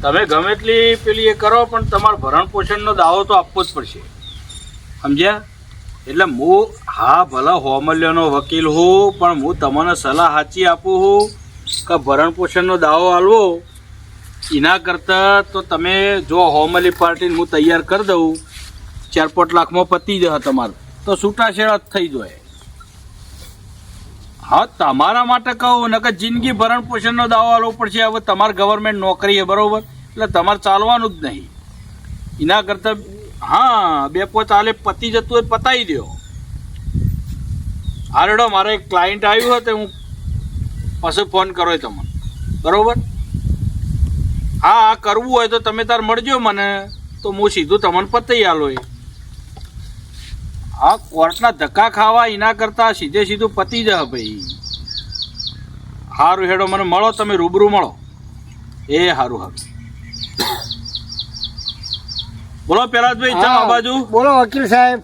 તમે ગમે એટલી પેલી એ કરો પણ તમારે ભરણ પોષણનો દાવો તો આપવો જ પડશે, સમજ્યા? એટલે હું હા ભલે હોમલ્યોનો વકીલ હું, પણ હું તમને સલાહ સાચી આપું છું કે ભરણ પોષણનો દાવો આલવો એના કરતાં તો તમે જો હોમલી પાર્ટીને હું તૈયાર કરી દઉં 4-5 લાખમાં પતી જશે તમારું, તો છૂટાછેડા થઈ જાય. હા, તમારા માટે કહું ને કે જિંદગી ભરણ પોષણનો દાવો આલવો પડશે. હવે તમારે ગવર્મેન્ટ નોકરી છે બરાબર, એટલે તમારે ચાલવાનું જ નહીં. એના કરતાં હા 2-5 આલે પતી જતું હોય પતાવી દો. હારડો મારે એક ક્લાયન્ટ આવ્યું હોય તો હું પછી ફોન કરો તમને, બરાબર? હા, આ કરવું હોય તો તમે તાર મળજો મને, તો હું સીધું તમને પતાવી આલો. હા, કોર્ટના ધક્કા ખાવા એના કરતાં સીધું પતી જાય ભાઈ. સારું હેડો, મને મળો, તમે રૂબરૂ મળો. એ સારું સારું. બોલો પેલાભાઈ, ચા આ બાજુ બોલો વકીલ સાહેબ.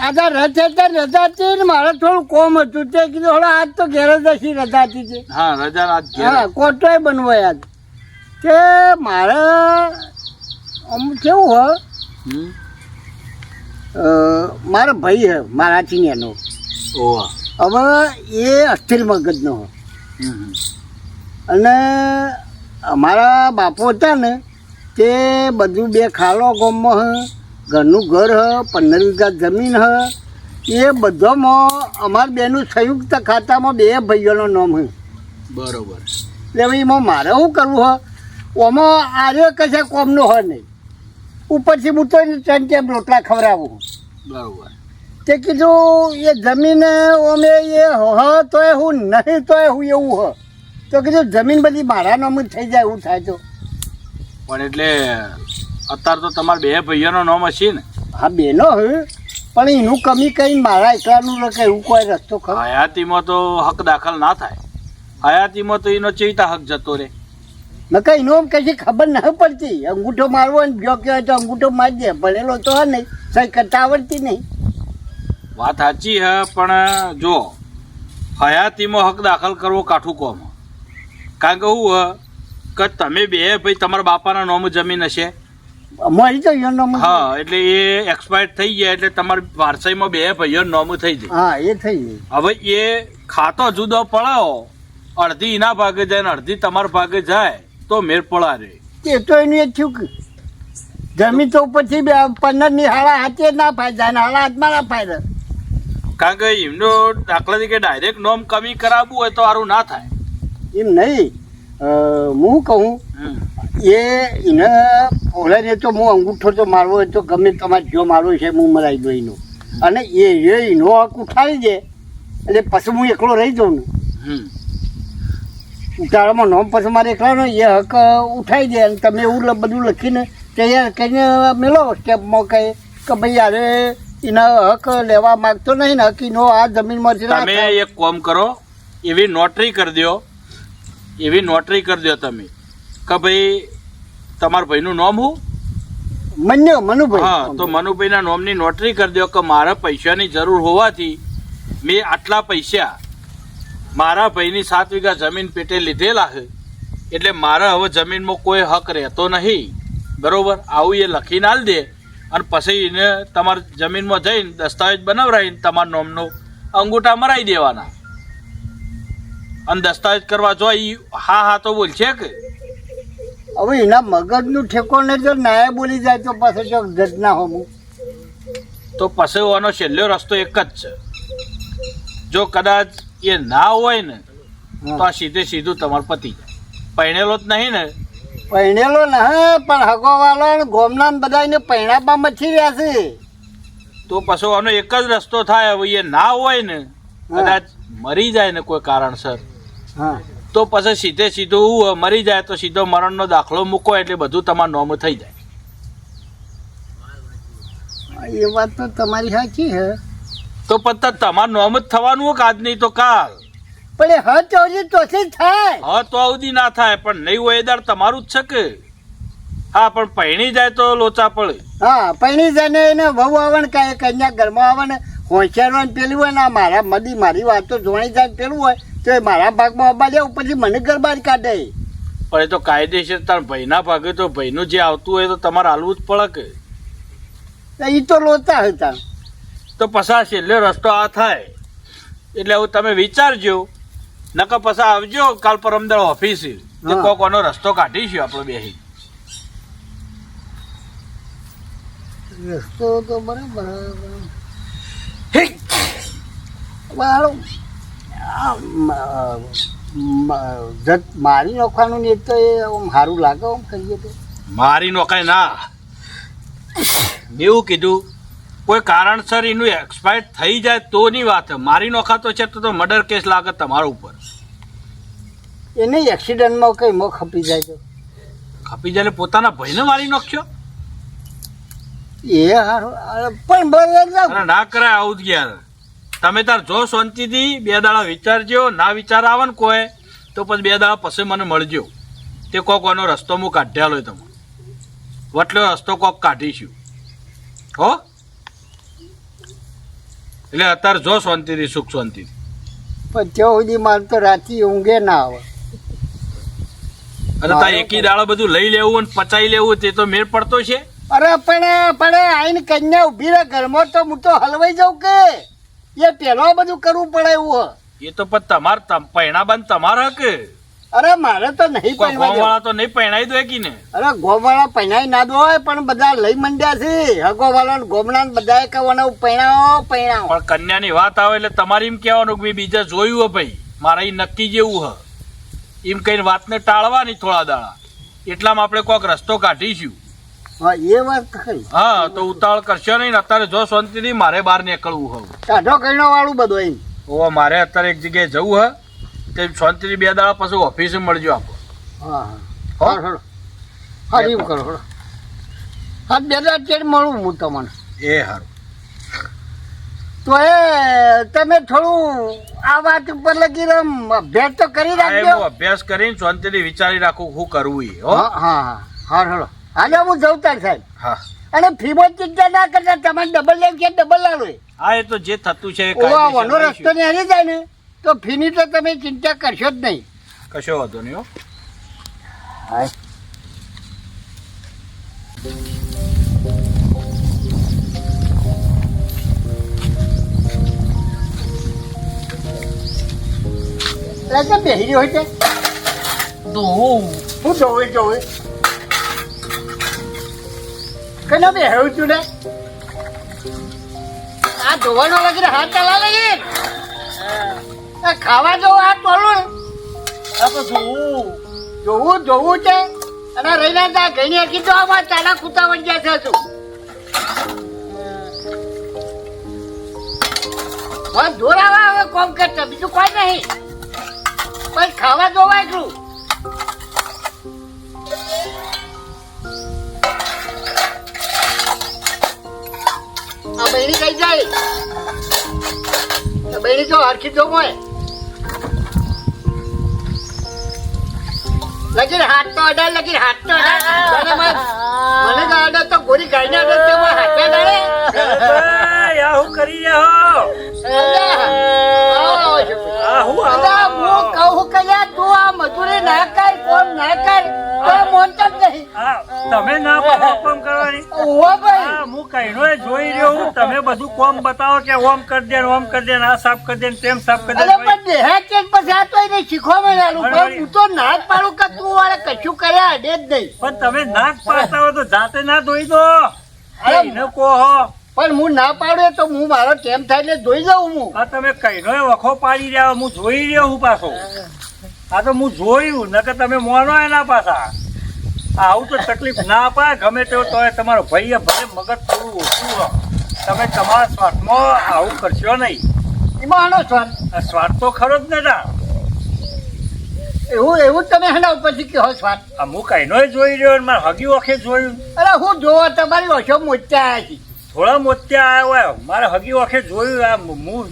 આજે રજા હતી ને મારે થોડું કોમ હતું તે કીધું હવે આજ તો ઘેર જ હશી, રજા હતી છે. હા, રજા આજ ઘેર. હા, કોર્ટોય બનવો યાદ કે મારે આમ કેવું હોય, મારો ભાઈ હે મારાથી એનો, હવે એ અસ્થિર મગજનો હોય અને અમારા બાપુ હતા ને તે બધું 2 ખાલો ગામમાં હ, ઘરનું ઘર હ, 15 વીઘા જમીન હ, એ બધામાં અમારા બેનું સંયુક્ત ખાતામાં 2 ભાઈઓનો નામ હ. બરોબર. એટલે ભાઈ એમાં મારે શું કરવું હોય, આમાં આર્યો કશા કોમનો હોય નહીં, ઉપરથી હું તો 3 ટાઈમ રોટલા ખવડાવું. બરોબર. તે કીધું એ જમીન અમે એ હ તોય હું નહીં તોય હું એવું હ, તો કીધું જમીન બધી મારા નામ જ થઈ જાય એવું થાય તો. પણ એટલે અત્યારે તો તમારા 2 ભાઈઓનો નામ હશે ને? હા, બેનો હ, પણ એનું કમી કઈ મારા એકલાનું રકે એવું કોઈ રસ્તો ખરો? હયાતીમાં તો હક દાખલ ના થાય. હયાતીમાં તો એનો ચેતા હક જતો રહે. નકા એનો કશી ખબર ન પડતી, અંગૂઠો મારવો ને જો કહેવાય તો અંગૂઠો મારી દે, ભણેલો તો હા નહીં, સહી કરતા આવડતી નહીં. વાત સાચી હે, પણ જો હયાતીમાં હક દાખલ કરવો કાઠું કોમ. કારણ કે શું હ કે તમે 2 ભાઈ તમારા બાપાના નામ જમીન હશે, મારી તો એનો નામ. હા, એટલે એ એક્સપાયર થઈ ગયા એટલે તમારા વારસાઈમાં 2 ભાઈઓનું નામ થઈ જાય. હા, એ થઈ ગઈ. હવે એ ખાતો જુદો પડાવો, અડધી એના ભાગે જાય ને અડધી તમારા ભાગે જાય તો મેળ પડા રે. એ તો એનું એ થયું કે જમીન તો પછી 15ની હાડા હાથે ના ફાયદા ને હાડા હાથમાં ના ફાયદા. કારણ કે એમનો દાખલા તરીકે ડાયરેક્ટ નોમ કમી કરાવવું હોય તો સારું ના થાય. એમ નહીં, હું કહું એને ઓલાને તો હું અંગૂઠો તો મારવો હોય તો ગમે તમારે જો મારવો છે હું મરાઈ દઉં એનો, અને એનો હક ઉઠાવી દે એટલે પછી હું એકલો રહી જાઉં ને. ઉતારામાં નોમ પછી મારે એકલાનો એ હક ઉઠાવી દે અને તમે એવું બધું લખીને તૈયાર કરીને મેળો સ્ટેપમાં કહે કે ભાઈ યારે એના હક લેવા માગતો નહીં ને, હક એનો આ જમીનમાંથી. તમે એક કામ કરો, એવી નોટરી કરી દો, એવી નોટરી કરી દો તમે કે ભાઈ તમારા ભાઈનું નામ હું મનુભાઈ. હા, તો મનુભાઈના નામની નોટરી કરી દો કે મારે પૈસાની જરૂર હોવાથી મેં આટલા પૈસા મારા ભાઈની 7 વીઘા જમીન પેટે લીધેલા છે, એટલે મારે હવે જમીનમાં કોઈ હક રહેતો નહીં, બરોબર? આવું એ લખીને આલ દે અને પછી એને તમારી જમીનમાં જઈને દસ્તાવેજ બનાવરાવીને તમારા નામનો અંગૂઠા મરાઈ દેવાના અને દસ્તાવેજ કરવા જો હા તો બોલ છે કે હવે એના મગજનું ઠેકોને જો નાયા બોલી જાય તો પાછો જો જજ ના હોવું, તો પછી આનો છેલ્લો રસ્તો એક જ છે. જો કદાચ એ ના હોય ને તો આ સીધું તમારે પતી જાય. પૈણેલો જ નહીં ને? પૈણેલો ને પણ હગોવાળો ગોમના બધાને પૈણાબામાં મચી રહ્યા છે. તો પછી આનો એક જ રસ્તો થાય. હવે એ ના હોય ને, કદાચ મરી જાય ને કોઈ કારણસર, હા, તો પછી સીધું મરી જાય તો સીધો મરણનો દાખલો મૂકો એટલે બધું તમારું નોમ થઈ જાય. એ વાત તો તમારી સાચી હે. તો પછી તમારું નોમ જ થવાનું હોય આજ નહીં તો કાલ. પણ એ હજી તો થાય. હા, તો અવધી ના થાય, પણ નહીં હોય એદાર તમારું જ છે કે. હા, પણ પૈણી જાય તો લોચા પડે. હા, પૈણી જાય ને એને વહુ આવે ને કાંઈ કન્યા ઘરમાં આવે ને હોશિયાર પેલું હોય ને મારી વાતો જોણી જાય પેલું હોય તો એ મારા ભાગમાં આવવા જાય પછી મને ઘર બહાર કાઢે. પણ એ તો કાયદેસર તાર ભાઈના ભાગે તો ભાઈનું જે આવતું હોય તો તમારે હાલવું જ પડે કે. એ તો લોચા હતા. તો પછા છેલ્લે રસ્તો આ થાય એટલે હવે તમે વિચારજો, નકર પછા આવજો કાલ પરમદાળ ઓફિસે, તો કોનો રસ્તો કાઢીશું આપણે બેસી. રસ્તો તો બરાબર મારી નોખવાનું ને તો એ સારું લાગે આમ કરીએ તો. મારી નોખાય ના, એવું કીધું કોઈ કારણસર એનું એક્સપાયર થઈ જાય તો ની વાત. મારી નોખા તો છે તો મર્ડર કેસ લાગે તમારા ઉપર. એને એક્સિડન્ટમાં કઈ મો ખપી જાય તો ખપી જાય પોતાના ભાઈને મારી નાખશો? એ હારું પણ બરાબર ના કરાય આવું જ યાર. તમે તાર જો શાંતિથી 2 દાડા વિચારજો, ના વિચાર આવે ને કોઈ તો પછી 2 દાડા પછી મને મળજો. તે કોક એનો રસ્તો હું કાઢ્યા લો તમે વટલો રસ્તો કોક કાઢીશું હો. એટલે અત્યારે જો શાંતિથી સુખ શાંતિથી. પણ ત્યાં સુધી મારે તો રાતે ઊંઘે ના આવે. અને તાર એકી દાડો બધું લઈ લેવું અને પચાવી લેવું તે તો મેળ પડતો છે. અરે પણ આઈને કન્યા ઉભી રહે ઘરમાં તો હું તો હલવાઈ જાઉં કે એ પેલો બધું કરવું પડે એવું. એ તો પણ તમારે પૈણા બંધ તમારે કે. અરે મારે તો નહીં ગોવાળા તો નહીં પૈણાઈ દો કી ને. અરે ગોવાળા પૈણાઈ ના દો પણ બધા લઈ મંડ્યા છે હગોવાળા ગોમડા બધા કહેવાનું પૈણાવો પૈણાવો. પણ કન્યાની વાત આવે એટલે તમારે એમ કહેવાનું કે મેં બીજા જોયું હો ભાઈ, મારા એ નક્કી જેવું હ એમ કઈ વાતને ટાળવાની થોડા દાડા. એટલામાં આપણે કોઈક રસ્તો કાઢીશું. હા એ વાત ખરી. હા તો ઉતાવળ કરશો નહીં. અત્યારે જો શાંતિથી મારે બહાર નીકળવું હવે. કાઢો કઈનો વાળું બધું એમ. ઓ મારે અત્યારે એક જગ્યાએ જવું હ તે શાંતિથી 2 દાડા પછી ઓફિસે મળજો આપણે. હા હા હા હા એવું કરો હા 2 દાડા ચેડ મળું હું તમને. એ સારું. તો એ તમે થોડું આ વાત ઉપર લગી અભ્યાસ તો કરી રાખજો. હું અભ્યાસ કરીને શાંતિથી વિચારી રાખું શું કરવું એ. હો હા હા હા હાલો હાલો હું જઉં તાર સાહેબ. હા અને ફીમાં ચિંતા ના કરતા તમારે ડબલ લેવ કે ડબલ લાવો. હા એ તો જે થતું છે એ વનો કાયદેસર રસ્તો ને હારી જાય ને તો ફીની તો તમે ચિંતા કરશો જ નહીં. કશો વાંધો નહીં હો. હા બેસી રહ્યો છે હું જોવે કના બેહું છું ને આ ધોવાનો લાગી હાથ ચલા લઈએ ખાવા જવું આ ટોલું ને તો જોવું છે. અને રહીને ત્યાં ઘણી હકી તો આમાં ચાલા કૂતા વળ્યા છે શું બસ ધોરાવા હવે કોમ કરતા બીજું કોઈ નહીં. બસ ખાવા જોવા એટલું. આ બહેરી કઈ જાય બહેરી તો હરખી જો મોય લગીર હાથ તો અડાડ લગીર હાથ તો અડાડ મને તો અડાડ તો ગોરી ગાઈને અડાડ તે હાથે અડાડે હું કરી રહ્યો હું કહું કયા તું આ મજૂરી ના કર કોમ ના કર તો મોનતો જ નહીં. તમે ના પાડો કોમ કરવાની. ઓહો ભાઈ હું કઈનો જોઈ રહ્યો હું. તમે બધું કોમ બતાવો કે ઓમ કરી દે ઓમ કરી દે આ સાફ કરી દે તેમ સાફ કરી દે. અરે પણ દેહા કે પછી આ તો એને શીખવા મળ્યાનું પણ હું તો ના જ પાડું કે તું વાળે કશું કર્યા અડે જ નહીં. પણ તમે નાક પાડતા હોય તો જાતે ના ધોઈ દો. એને કહો પણ હું ના પાડું તો હું મારો ટેમ થાય એટલે જોઈ જાઉં હું. આ તમે કઈનો વખો પાડી રહ્યા હું જોઈ રહ્યો હું પાછો. આ તો હું જોયું નકર તમે મોનો એના પાછા. આવું તો તકલીફ ના પાય ગમે તેવો તો તમારો ભાઈ ભલે મગજ થોડું ઓછું હોય. તમે તમારા સ્વાર્થમાં આવું કરશો નહીં. એમાં આનો સ્વાદ સ્વાર્થ તો ખરો જ નતા. એવું તમે હેના ઉપરથી કહો સ્વાદ. હું કઈનો જોઈ રહ્યો મારા હગી વખે જોયું. અરે હું જોવો તમારી ઓછો મોટા આવ્યા છે. થોડા મોતિયા આવ્યા હોય મારે હગી વખે જોયું. આ હું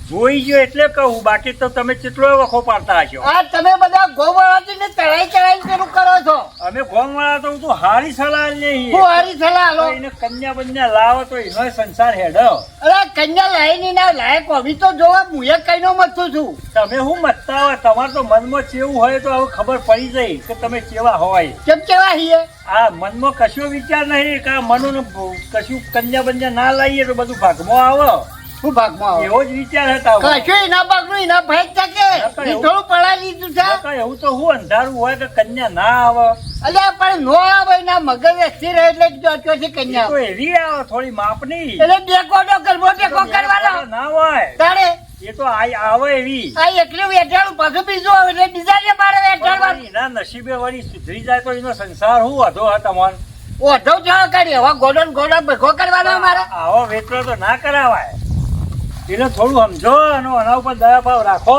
જોઈ ગયો એટલે કહું. બાકી તો તમે કેટલો વખો પાડતા હશો. આ તમે બધા ગોવાળાથી ને ચડાઈ ચડાઈ પેલું કરો છો. અમે તમે ગોમવાળા તો તું હારી સલાહ નહીં હું હારી સલાહ આલો એને કન્યા બન્યા લાવો તો એનો સંસાર હેડો. અરે કન્યા લાય ની ના લાયક હોવી તો જોવા હું એ કઈનો મથું છું. તમે શું મતતા હોય તમારે તો મનમાં ચેવું હોય તો હવે ખબર પડી જાય કે તમે કેવા હોય. કેમ કેવા હિયે આ મનમાં કશો વિચાર નહીં કે મનુ કશું કન્યા બન્યા ના લાવીએ તો બધું ભાગમાં આવે. હું ભાગમાં આવો એવો જ વિચાર હતા. કશું એના ભાગનું એના ભાઈ શકે થોડું પડા લીધું છે. એવું તો હું અંધારું હોય કે કન્યા ના આવે. અલ્યા પણ નો આવે એના મગજ સ્થિર એટલે ચોથી કન્યા તો એવી આવે થોડી માપની. એટલે ડેકો તો કરવો ડેકો કરવાનો ના હોય તારે એ તો આવે એવી. આ એકલું વેચાણું પાછું બીજું આવે એટલે બીજા ને મારે વેચાણવાનું એના નસીબે વળી સુધરી જાય તો એનો સંસાર હું હતો હા તમારે. ઓઢો જવા કાઢી હવે ગોડો ગોડો ભેગો કરવાનો મારે. આવો વેચરો તો ના કરાવાય. એને થોડું સમજો અને એના ઉપર દયા ભાવ રાખો.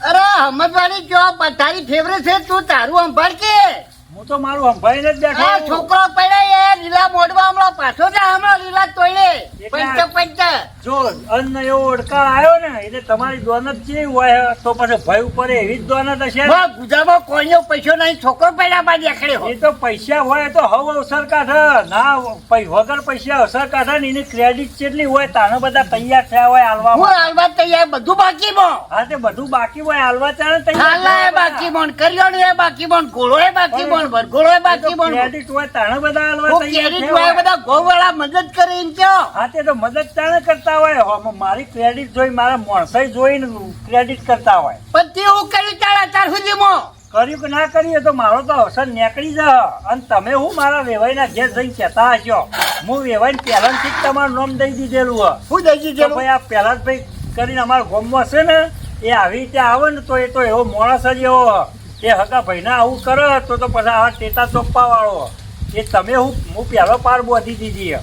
અરે હમદવાડી જો તારી ફેવરેટ છે તું તારું સંભાળ કે હું તો મારું સંભાળીને જ આ બેઠો. છોકરો પડ્યા એ લીલા મોઢવા હમણાં પાછો જા હમણાં લીલા તોડે પંચ પંચ જો અન્ન એવો ઓડકાર આવ્યો ને એટલે તમારી દોનત જેવી હોય તો પછી ભય ઉપર એવી જ દોનત હશે. ગુજરાતમાં કોઈનો પૈસો નહીં છોકરો પડ્યા બાદ એકડે એ તો પૈસા હોય તો હવ અવસર કાઢે ના વગર પૈસા અવસર કાઢે ને એની ક્રેડિટ કેટલી હોય તાને બધા તૈયાર થયા હોય હાલવા. હું હાલવા તૈયાર બધું બાકી માં હા તે બધું બાકી હોય હાલવા ત્યારે હાલા એ બાકી બોન કરિયાણું એ બાકી બોન ઘોડો એ બાકી બોન ભરઘોડો એ બાકી બોન ક્રેડિટ હોય તાણે બધા હાલવા હું તૈયાર ક્રેડિટ થયા હોય હોય. બધા ગોવાળા મદદ કરે એમ કયો હા તે તો મદદ તાણે કરતા હોય. મારી ક્રેડિટ જોઈ મારા માણસાઈ જોઈને ક્રેડિટ કરતા હોય. પણ તે હું કર્યું તારા તાર સુધીમાં કર્યું કે ના કર્યું તો મારો તો અવસર નીકળી જાય. અને તમે હું મારા વેવાઈના ઘેર જઈને કહેતા હશો હું વેવાઈને પહેલાથી જ તમારું નામ દઈ દીધેલું હોય. હું દઈ તો દીધેલું ભાઈ આ પહેલા જ ભાઈ કરીને અમારા ગામમાં છે ને એ આવી રીતે આવે ને તો એ તો એવો માણસ જ એવો એ હગા ભાઈના આવું કરે તો પછી આવા ટેટા ચોપ્પા વાળો એ તમે હું પહેલો પાર બોધી દીધી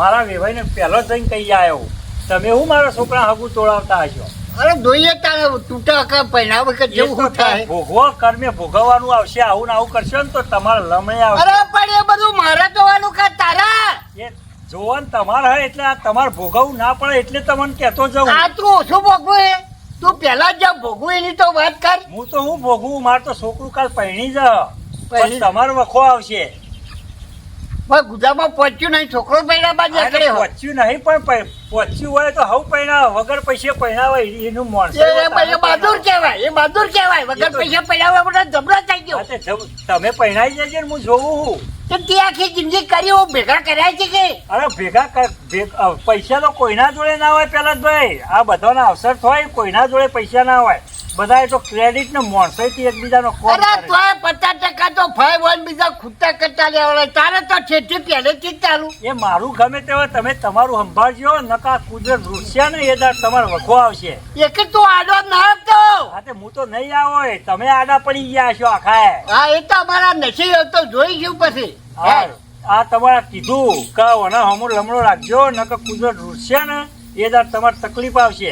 મારા વેવાઈને પહેલો જઈને કહી આવ્યો. તમે હું મારા છોકરા હગું તોડાવતા હશો. અરે જોઈએ તારે તૂટા કા પહેલા વખત જેવું થાય ભોગવો કર્મે ભોગવવાનું આવશે. આવું ને આવું કરશો ને તો તમારે લમણે આવશે. અરે પણ એ બધું મારે જોવાનું કા તારા એ જોવાનું તમારે હોય એટલે આ તમારે ભોગવવું ના પડે એટલે તમને કહેતો જવું. આ તું ઓછું ભોગવું એ તું પેલા જ ભોગવું એની તો વાત કર. હું તો હું ભોગવું મારે તો છોકરું કાલ પહેણી જ પણ તમારો વખો આવશે. ગુજરાતમાં પહોંચ્યું નહીં છોકરો પહેલા બાદ એકડે હોય પહોંચ્યું નહીં પણ પહોંચ્યું હોય તો હવ પહેણા વગર પૈસે પહેણાવે એનું માણસ એ બહાદુર કહેવાય એ બહાદુર કહેવાય વગર પૈસા પહેલા બધા જબરો થઈ ગયો. તમે પહેણાઈ જજો ને હું જોવું હું. તો તે આખી જિંદગી કરી હું ભેગા કર્યા છે કે અરે પૈસા તો કોઈના જોડે ના હોય પેલા ભાઈ. આ બધાના અવસર થાય કોઈના જોડે પૈસા ના હોય. બધા તો ક્રેડિટ ને મોણસાઈથી એકબીજાનો કોમ અરે કરે. તોય 50% તો ફાઈવ વન બીજા ખૂટતા કરતા લેવા તારે તો છેટી પહેલેથી જ ચાલુ. એ મારું ગમે તે હોય તમે તમારું સંભાળજો નકા કુદરત રૂસ્યા ને એ દાડ તમારો વખો આવશે. એક તું આડો ના આપતો હા તે હું તો નહીં આવો તમે આડા પડી ગયા છો આખા. હા એ તો અમારા નસીબ તો જોઈશું પછી આ તમારે કીધું કે ઓના હમો લમણો રાખજો નકર કુદરત રૂસ્યા ને એ દાડ તમારે તકલીફ આવશે.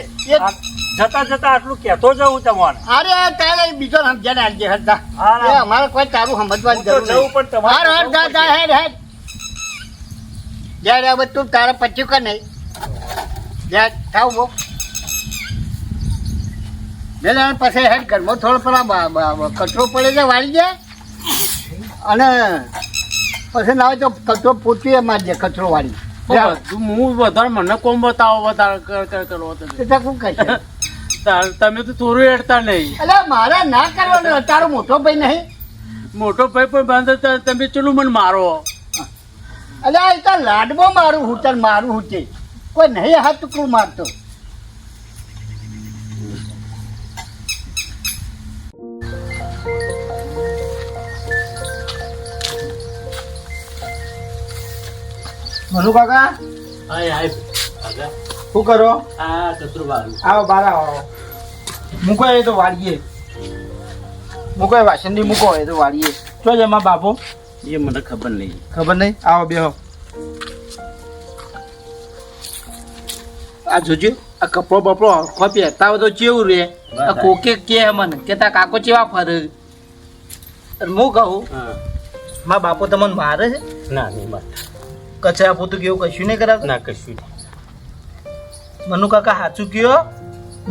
જતા જતા આટલું કહેતો જવું તમને. અરે તારે બીજો સમજણ આવજે હતા હા. એ અમારે કોઈ તારું સમજવાની જરૂર જવું નહીં. પણ તમારે હાર હાર જા હેડ હેડ જ્યારે હવે તું તારે પચ્યું કે નહીં જા થાવ બહુ જરા પછી હેડ ઘરમાં થોડો પેલા કચરો પડે છે વાળી જાય અને પછી ના હોય તો કચરો પોતી મારજે કચરો વાળી હું વધારે મને કોમ બતાવો વધારે કરવો એટલે શું કરશે તમે તો થોડું હેડતા નહીં. એટલે મારે ના કરવાનું તારો મોટો ભાઈ નહીં મોટો ભાઈ પણ બાંધો તમે ચેલું મને મારો. એટલે એ તો લાડમાં મારું હું તને મારું હું છે કોઈ નહીં હાથ ટુકડું મારતો. મનુ કાકા શું કરો? આવો બાર આવો મૂકો એ તો વાળીએ મૂકો એ વાસંદી મૂકો એ તો વાળીએ ચો જમા બાપો એ મને ખબર નહીં. ખબર નહીં આવો બેહો. આ જોજો આ કપડો બપડો હરખો પહેરતા હોય તો કેવું રે આ કોકે કે મને કે તા કાકો ચેવા ફરે હું કહું મારા બાપો તમને મારે છે ના નહીં મારતા. કચરા પોતું કેવું કશું નહીં કરાવતા ના કશું નહીં. મનુ કાકા સાચું કયો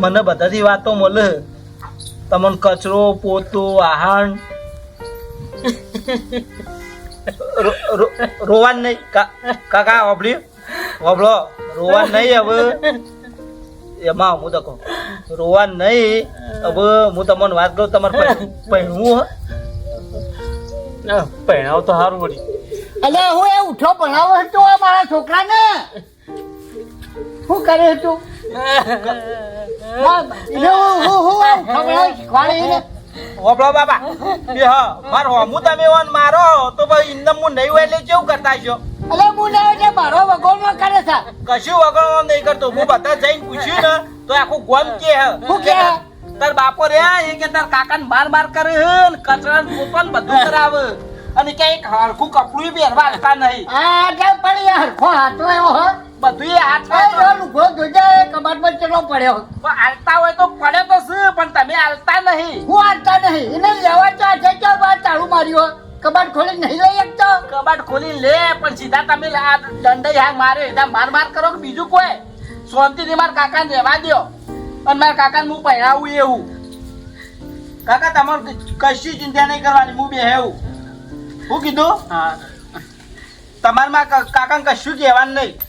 મને બધાથી વાતો મળે તમને કચરો પોતો આહાર રોવાન નહીં કાકા હોબળો રોવાન નહીં હવે એમાં હું તો કહું રોવાન નહીં હવે હું તમને વાત કરું તમારે પહેણવું પહેણાવ તો સારું વળી એટલે હું એ ઉઠો ભણાવો હતો આ મારા છોકરાને શું કરે હતું હોબળો બાબા મારો હું તમે ઓન મારો તો ભાઈ ઇન્દમ હું નહીં હોય એટલે કેવું કરતા છો અલે હું ના એટલે મારો વગોળ ન કરે છે કશું વગર નહીં કરતો હું બધા જઈને પૂછ્યું ને તો આખું ગોમ કે શું કે તાર બાપો રે એ કે તાર કાકા ને માર કરે ને કચરા ને પોતો ને બધું કરાવે અને કે એક હરખું કપડું પહેરવા આવતા નહીં આ જે પડી હરખો હાથો એવો હો બધું એ હાથ લુગડો જોજે કબાટમાં ચલો પડ્યો હાલતા હોય તો પડે તો શું પણ તમે હાલતા નહીં હું હાલતા નહીં એને લેવા તો આજે ચો બાર ચાલુ માર્યો કબાટ ખોલી નહીં લઈ શકતો કબાટ ખોલી લે પણ સીધા તમે આ દંડઈ હાંગ મારે એટલે માર કરો કે બીજું કોઈ શાંતિથી મારા કાકાને રહેવા દો અને મારા કાકાને હું પહેરાવું એવું કાકા તમારે કશી ચિંતા નહીં કરવાની હું બેહેવું શું કીધું તમારે મારા કાકાને કશું કહેવાનું નહીં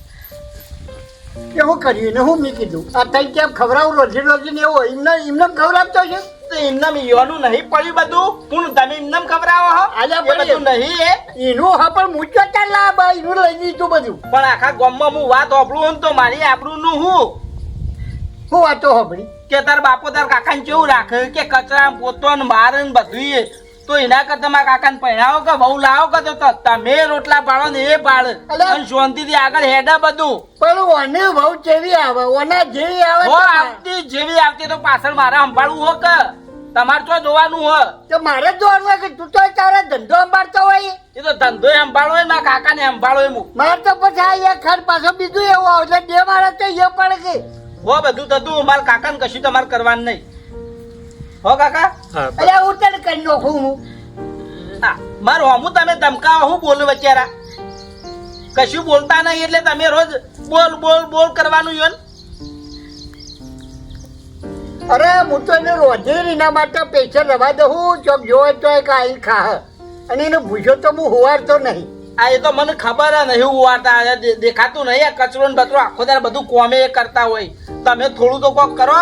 એવું કર્યું ને હું મેં કીધું આ તઈ કેમ ખવડાવું રોજી રોજી ને એવો એમને ખવડાવતો છે તો એમને યોનું નહીં પડ્યું બધું હું તમે એમને ખવડાવો હો આજે બધું નહીં એનું હા પણ મૂચો ચાલ લાભ એનું લઈ દીધું બધું પણ આખા ગામમાં હું વાત હોભળું ને તો મારી આબરૂ નું હું વાતો હોભળી કે તાર બાપો તાર કાકાને કેવું રાખે કે કચરા પોતો ને મારે ને બધું તો એના કરતા મારા કાકાને પહેરાવો કે બહુ લાવો કે તો તમે રોટલા પાડો ને એ પાડે અને શાંતિથી આગળ હેડા બધું પણ ઓને બહુ જેવી આવે ઓના જેવી આવે હો આવતી જેવી આવતી તો પાછળ મારે સંભાળવું હો કે તમારે તો જોવાનું હો તો મારે જોવાનું હોય કે તું તો તારે ધંધો સંભાળતો હોય એ તો ધંધો સંભાળો હોય મારા કાકાને સંભાળો એમ મારે તો પછી આ ખર પાછો બીજું એવું આવે એટલે બે મારે તો એ પડે કે હો બધું થતું મારા કાકાને કશું તમારે કરવાનું નહીં હો કાકા એટલે હું તને કરી નાખું હું મારું હમું તમે ધમકાવો હું બોલું બચારા કશું બોલતા નહીં એટલે તમે રોજ બોલ બોલ બોલ કરવાનું યોન અરે હું તો એને રોજે એના માટે પૈસા રવા દઉં ચોક જોવે તો એક આવી ખા અને એને ભૂસ્યો તો હું હોવારતો નહીં આ એ તો મને ખબર નહીં હું વાર્તા દેખાતું નહીં આ કચરો ને બચરો આખો દાર બધું કોમે કરતા હોય તમે થોડું તો કોક કરો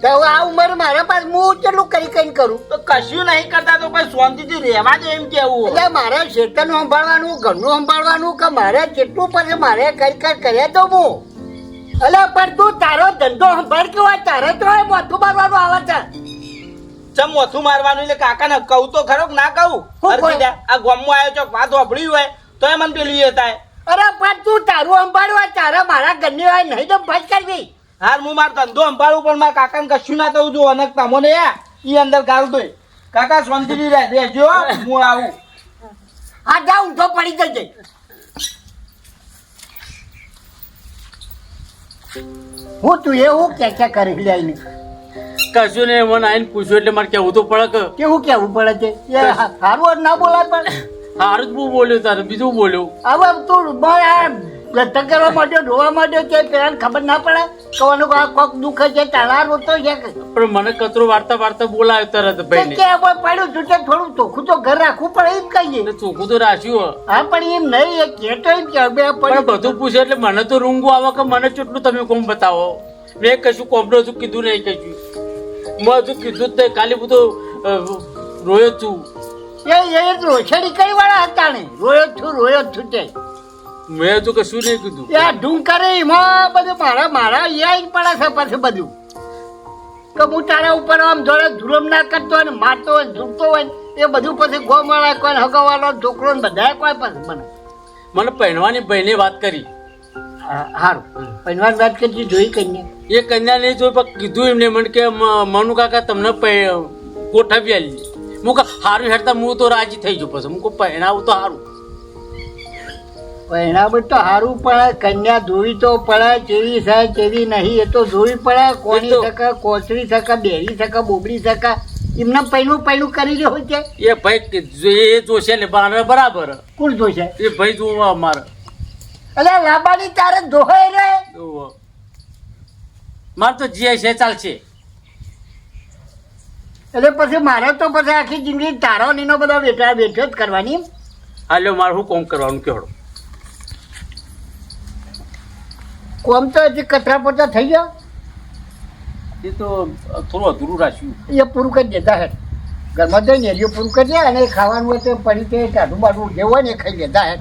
તો હવે આ ઉંમરે મારા પાસે હું કેટલું કઈ કરું તો કશું નહીં કરતા તો પછી શાંતિથી રહેવા દે એમ કેવું એટલે મારે શેતરનું સંભાળવાનું ઘરનું સંભાળવાનું કે મારે જેટલું પડે મારે કઈ કર્યા તો હું એટલે પણ તું તારો ધંધો સંભાળ કે હોય તારે તો મોથું મારવાનું આવે છે ચમ મોથું મારવાનું એટલે કાકાને કહું તો ખરો કે ના કહું આ ગામમાં આવ્યો છો વાત વાપરી હોય તો એ મને પેલું એ થાય અરે પણ તું તારું સંભાળવા તારે મારા ઘરની હોય નહીં તો ભજ કરવી હાર હું મારો ધંધો સંભાળું પણ મારા કાકાને કશું ના થવું જો અને તમને એ અંદર ગાળ દો કાકા શાંતિથી રહેજો હું આવું હા જાઉં તો પડી જજે હું તું એવું કે કરી લઈને કશું ને મને આઈને પૂછ્યું એટલે મારે કેવું તો પડે કે કેવું કેવું પડે છે એ સારું ના બોલાય પણ સારું જ બહુ બોલ્યો તારે બીજું બોલ્યું હવે તું લટક કરવા માટે ધોવા માટે કે પેલા ખબર ના પડે કવાનું કોક દુખે છે તાળા રોતો છે પણ મને કચરો વાર્તા વાર્તા બોલાયો તરત ભાઈ કે પડ્યું તું થોડું ચોખ્ખું તો ઘર રાખવું પડે એમ કહીએ ચોખ્ખું તો રાખ્યું હા પણ એમ નહીં એ કેતો એમ કે પણ બધું પૂછે એટલે મને તો રૂંગું આવે કે મને કેટલું તમે કોમ બતાવો મેં કશું કોમડો છું કીધું નહીં કશું મેં હજુ કીધું જ નહીં ખાલી હું તો રોયો છું એ રોછડી કઈ વાળા હતા ને રોયો છું તે મેં હજુ કશું નહીં કીધું એ ઢૂંગ કરે એમાં બધું મારા યાદ પડે છે પછી બધું કે હું તારા ઉપર આમ જોડે ધુરમ ના કરતો હોય ને મારતો હોય ઝૂકતો હોય એ બધું પછી ગોમાળા કોઈ હગવાળો છોકરો ને બધા કોઈ પછી મને પહેરવાની ભાઈને વાત કરી સારું પહેરવાની વાત કરી જોઈ કન્યા એ કન્યા નહીં જોઈ પણ કીધું એમને મને કે મનુ કાકા તમને ગોઠવી આલી હું સારું હેરતા હું તો રાજી થઈ ગયો પછી હું પહેણાવું તો સારું પહેણાવું તો સારું પડે કન્યા જોવી તો પડે કેવી છે કેવી નહીં એ તો જોવી પડે કોની શકે કોચરી શકે બેરી શકે બોબડી શકે એમને પહેલું કરી રહ્યો છે એ ભાઈ એ જોશે ને બરાબર કોણ જોશે એ ભાઈ જોવા અમારે એટલે લાંબાની તારે દોહાઈ રે મારે તો જે છે ચાલશે એટલે પછી મારે તો પછી આખી જિંદગી તારો નીનો બધો બેઠો જ કરવાની હા લ્યો મારે શું કોમ કરવાનું કહેડો. કોમ તો હજી કચરા પોતા થઈ ગયા એ તો થોડું અધૂરું રાખ્યું. એ પૂરું કરી દેતા હે ઘરમાં જઈને એ પૂરું કરી દે અને ખાવાનું હોય તો પડી તે ટાઢું બાઢું જે હોય ને એ ખાઈ લેતા હે